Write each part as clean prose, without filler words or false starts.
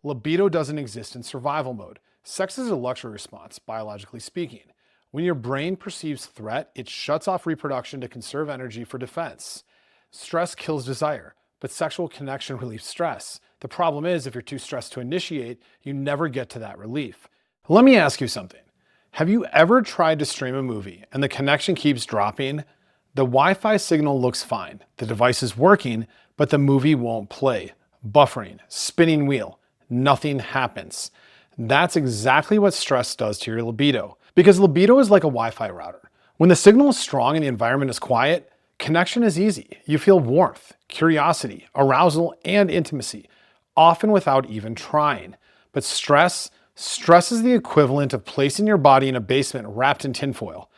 Libido doesn't exist in survival mode. Sex is a luxury response, biologically speaking. When your brain perceives threat, it shuts off reproduction to conserve energy for defense. Stress kills desire, but sexual connection relieves stress. The problem is, if you're too stressed to initiate, you never get to that relief. Let me ask you something. Have you ever tried to stream a movie and the connection keeps dropping? The Wi-Fi signal looks fine, the device is working, but the movie won't play. Buffering, spinning wheel, nothing happens. That's exactly what stress does to your libido. Because libido is like a Wi-Fi router. When the signal is strong and the environment is quiet, connection is easy. You feel warmth, curiosity, arousal, and intimacy, often without even trying. But stress is the equivalent of placing your body in a basement wrapped in tinfoil.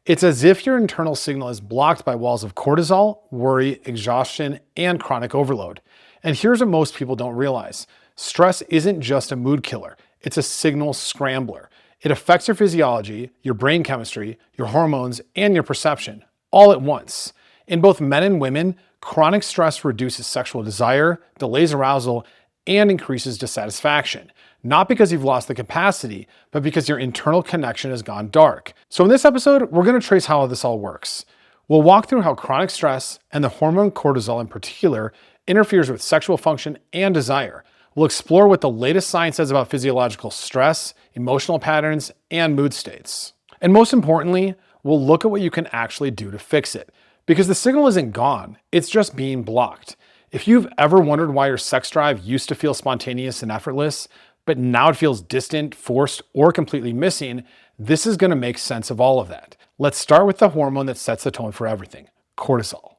It's as if your internal signal is blocked by walls of cortisol, worry, exhaustion, and chronic overload. And here's what most people don't realize. Stress isn't just a mood killer. It's a signal scrambler. It affects your physiology, your brain chemistry, your hormones, and your perception, all at once. In both men and women, chronic stress reduces sexual desire, delays arousal, and increases dissatisfaction. Not because you've lost the capacity, but because your internal connection has gone dark. So in this episode, we're going to trace how this all works. We'll walk through how chronic stress, and the hormone cortisol in particular, interferes with sexual function and desire. We'll explore what the latest science says about physiological stress, emotional patterns, and mood states. And most importantly, we'll look at what you can actually do to fix it. Because the signal isn't gone, it's just being blocked. If you've ever wondered why your sex drive used to feel spontaneous and effortless, but now it feels distant, forced, or completely missing, this is going to make sense of all of that. Let's start with the hormone that sets the tone for everything, cortisol.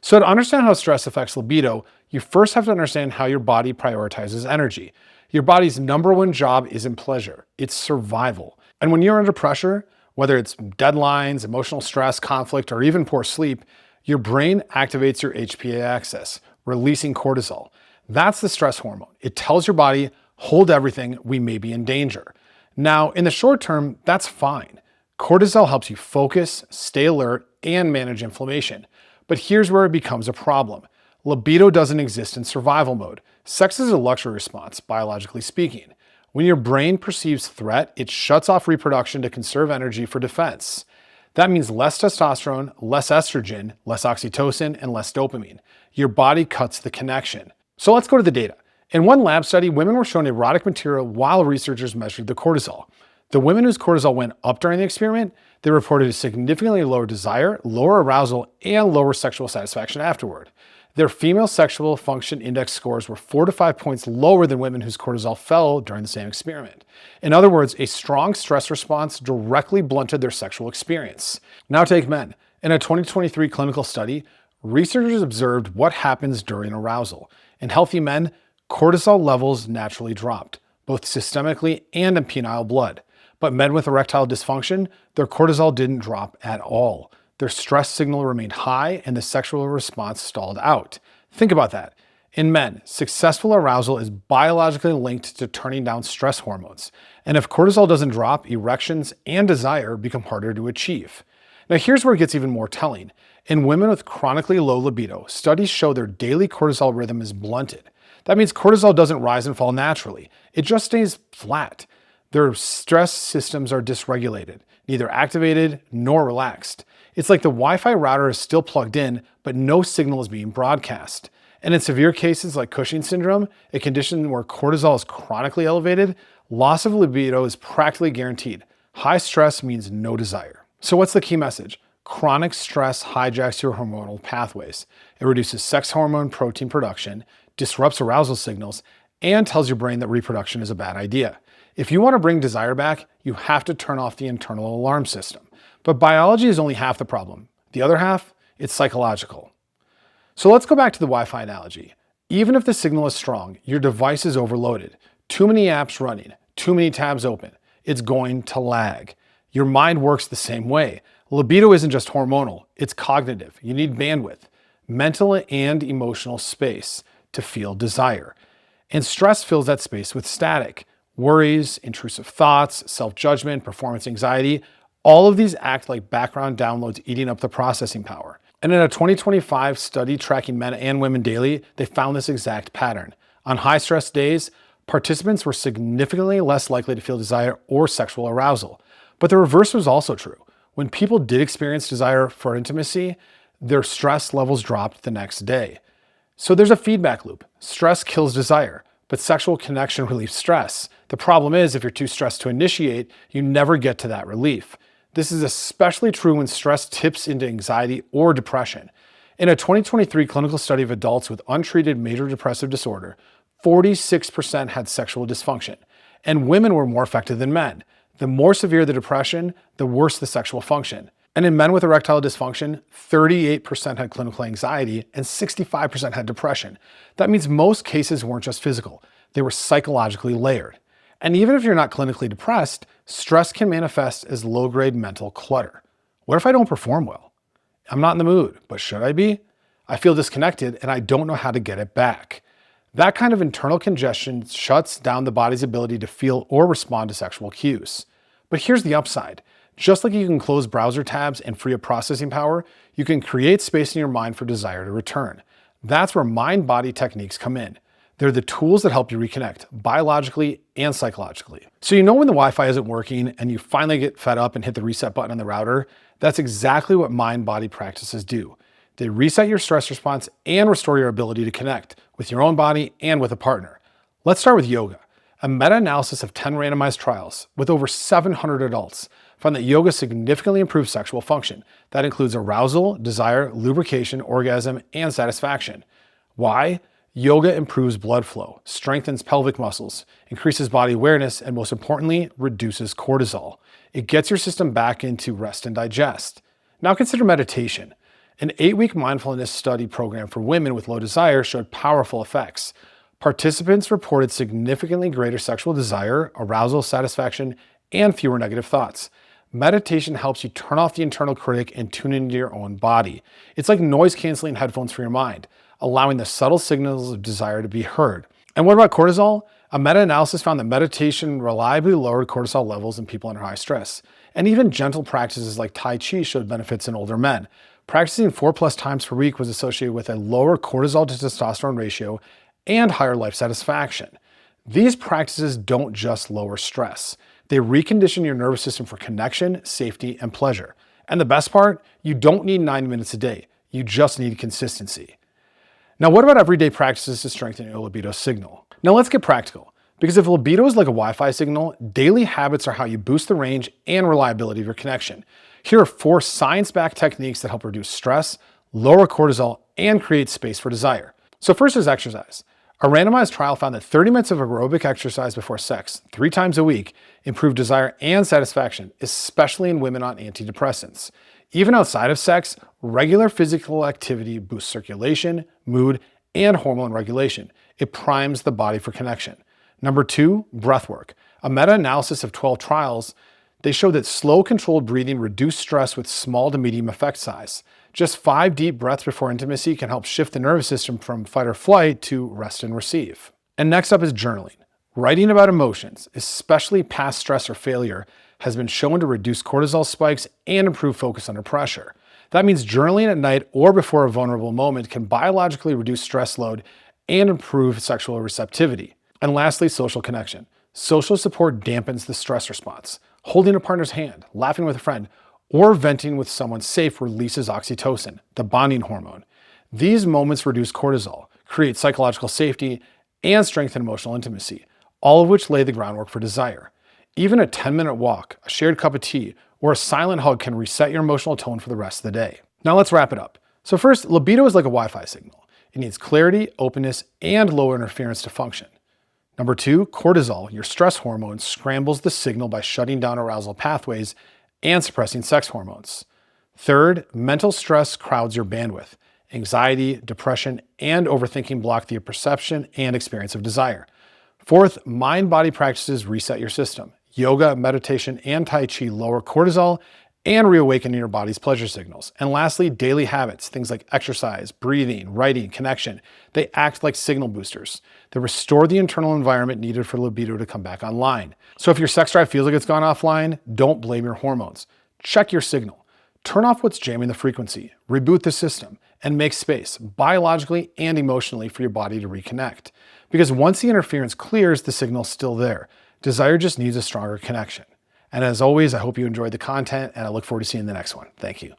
So to understand how stress affects libido, you first have to understand how your body prioritizes energy. Your body's number one job isn't pleasure, it's survival. And when you're under pressure, whether it's deadlines, emotional stress, conflict, or even poor sleep, your brain activates your HPA axis, releasing cortisol. That's the stress hormone. It tells your body, hold everything, we may be in danger. Now, in the short term, that's fine. Cortisol helps you focus, stay alert, and manage inflammation. But here's where it becomes a problem. Libido doesn't exist in survival mode. Sex is a luxury response, biologically speaking. When your brain perceives threat, it shuts off reproduction to conserve energy for defense. That means less testosterone, less estrogen, less oxytocin, and less dopamine. Your body cuts the connection. So let's go to the data. In one lab study, women were shown erotic material while researchers measured the cortisol. The women whose cortisol went up during the experiment, they reported a significantly lower desire, lower arousal, and lower sexual satisfaction afterward. Their female sexual function index scores were 4 to 5 points lower than women whose cortisol fell during the same experiment. In other words, a strong stress response directly blunted their sexual experience. Now take men. In a 2023 clinical study, researchers observed what happens during arousal. In healthy men, cortisol levels naturally dropped, both systemically and in penile blood. But men with erectile dysfunction, their cortisol didn't drop at all. Their stress signal remained high and the sexual response stalled out. Think about that. In men, successful arousal is biologically linked to turning down stress hormones. And if cortisol doesn't drop, erections and desire become harder to achieve. Now here's where it gets even more telling. In women with chronically low libido, studies show their daily cortisol rhythm is blunted. That means cortisol doesn't rise and fall naturally. It just stays flat. Their stress systems are dysregulated, neither activated nor relaxed. It's like the Wi-Fi router is still plugged in, but no signal is being broadcast. And in severe cases like Cushing's syndrome, a condition where cortisol is chronically elevated, loss of libido is practically guaranteed. High stress means no desire. So what's the key message? Chronic stress hijacks your hormonal pathways. It reduces sex hormone protein production, disrupts arousal signals, and tells your brain that reproduction is a bad idea. If you want to bring desire back, you have to turn off the internal alarm system. But biology is only half the problem. The other half, it's psychological. So let's go back to the Wi-Fi analogy. Even if the signal is strong, your device is overloaded. Too many apps running, too many tabs open. It's going to lag. Your mind works the same way. Libido isn't just hormonal, it's cognitive. You need bandwidth, mental and emotional space to feel desire. And stress fills that space with static. Worries, intrusive thoughts, self-judgment, performance anxiety, all of these act like background downloads eating up the processing power. And in a 2025 study tracking men and women daily, they found this exact pattern. On high stress days, participants were significantly less likely to feel desire or sexual arousal. But the reverse was also true. When people did experience desire for intimacy, their stress levels dropped the next day. So there's a feedback loop. Stress kills desire, but sexual connection relieves stress. The problem is, if you're too stressed to initiate, you never get to that relief. This is especially true when stress tips into anxiety or depression. In a 2023 clinical study of adults with untreated major depressive disorder, 46% had sexual dysfunction, and women were more affected than men. The more severe the depression, the worse the sexual function. And in men with erectile dysfunction, 38% had clinical anxiety and 65% had depression. That means most cases weren't just physical, they were psychologically layered. And even if you're not clinically depressed, stress can manifest as low-grade mental clutter. What if I don't perform well? I'm not in the mood, but should I be? I feel disconnected and I don't know how to get it back. That kind of internal congestion shuts down the body's ability to feel or respond to sexual cues. But here's the upside. Just like you can close browser tabs and free up processing power, you can create space in your mind for desire to return. That's where mind-body techniques come in. They're the tools that help you reconnect, biologically and psychologically. So you know when the Wi-Fi isn't working and you finally get fed up and hit the reset button on the router? That's exactly what mind-body practices do. They reset your stress response and restore your ability to connect with your own body and with a partner. Let's start with yoga. A meta-analysis of 10 randomized trials with over 700 adults found that yoga significantly improves sexual function. That includes arousal, desire, lubrication, orgasm, and satisfaction. Why? Yoga improves blood flow, strengthens pelvic muscles, increases body awareness, and most importantly, reduces cortisol. It gets your system back into rest and digest. Now consider meditation. An 8-week mindfulness study program for women with low desire showed powerful effects. Participants reported significantly greater sexual desire, arousal, satisfaction, and fewer negative thoughts. Meditation helps you turn off the internal critic and tune into your own body. It's like noise-canceling headphones for your mind, allowing the subtle signals of desire to be heard. And what about cortisol? A meta-analysis found that meditation reliably lowered cortisol levels in people under high stress. And even gentle practices like Tai Chi showed benefits in older men. Practicing 4+ times per week was associated with a lower cortisol to testosterone ratio and higher life satisfaction. These practices don't just lower stress. They recondition your nervous system for connection, safety, and pleasure. And the best part, you don't need 90 minutes a day. You just need consistency. Now, what about everyday practices to strengthen your libido signal? Now let's get practical. Because if libido is like a Wi-Fi signal, daily habits are how you boost the range and reliability of your connection. Here are 4 science-backed techniques that help reduce stress, lower cortisol, and create space for desire. So first is exercise. A randomized trial found that 30 minutes of aerobic exercise before sex, 3 times a week, improved desire and satisfaction, especially in women on antidepressants. Even outside of sex, regular physical activity boosts circulation, mood, and hormone regulation. It primes the body for connection. Number 2, breathwork. A meta-analysis of 12 trials, they showed that slow, controlled breathing reduced stress with small to medium effect size. Just 5 deep breaths before intimacy can help shift the nervous system from fight or flight to rest and receive. And next up is journaling. Writing about emotions, especially past stress or failure, has been shown to reduce cortisol spikes and improve focus under pressure. That means journaling at night or before a vulnerable moment can biologically reduce stress load and improve sexual receptivity. And lastly, social connection. Social support dampens the stress response. Holding a partner's hand, laughing with a friend, or venting with someone safe releases oxytocin, the bonding hormone. These moments reduce cortisol, create psychological safety, and strengthen emotional intimacy, all of which lay the groundwork for desire. Even a 10-minute walk, a shared cup of tea, or a silent hug can reset your emotional tone for the rest of the day. Now let's wrap it up. So first, libido is like a Wi-Fi signal. It needs clarity, openness, and low interference to function. Number 2, cortisol, your stress hormone, scrambles the signal by shutting down arousal pathways and suppressing sex hormones. Third, mental stress crowds your bandwidth. Anxiety, depression, and overthinking block the perception and experience of desire. Fourth, mind-body practices reset your system. Yoga, meditation, and Tai Chi lower cortisol and reawaken your body's pleasure signals. And lastly, daily habits, things like exercise, breathing, writing, connection, they act like signal boosters. They restore the internal environment needed for libido to come back online. So if your sex drive feels like it's gone offline, don't blame your hormones. Check your signal. Turn off what's jamming the frequency, reboot the system, and make space, biologically and emotionally, for your body to reconnect. Because once the interference clears, the signal's still there. Desire just needs a stronger connection. And as always, I hope you enjoyed the content and I look forward to seeing the next one. Thank you.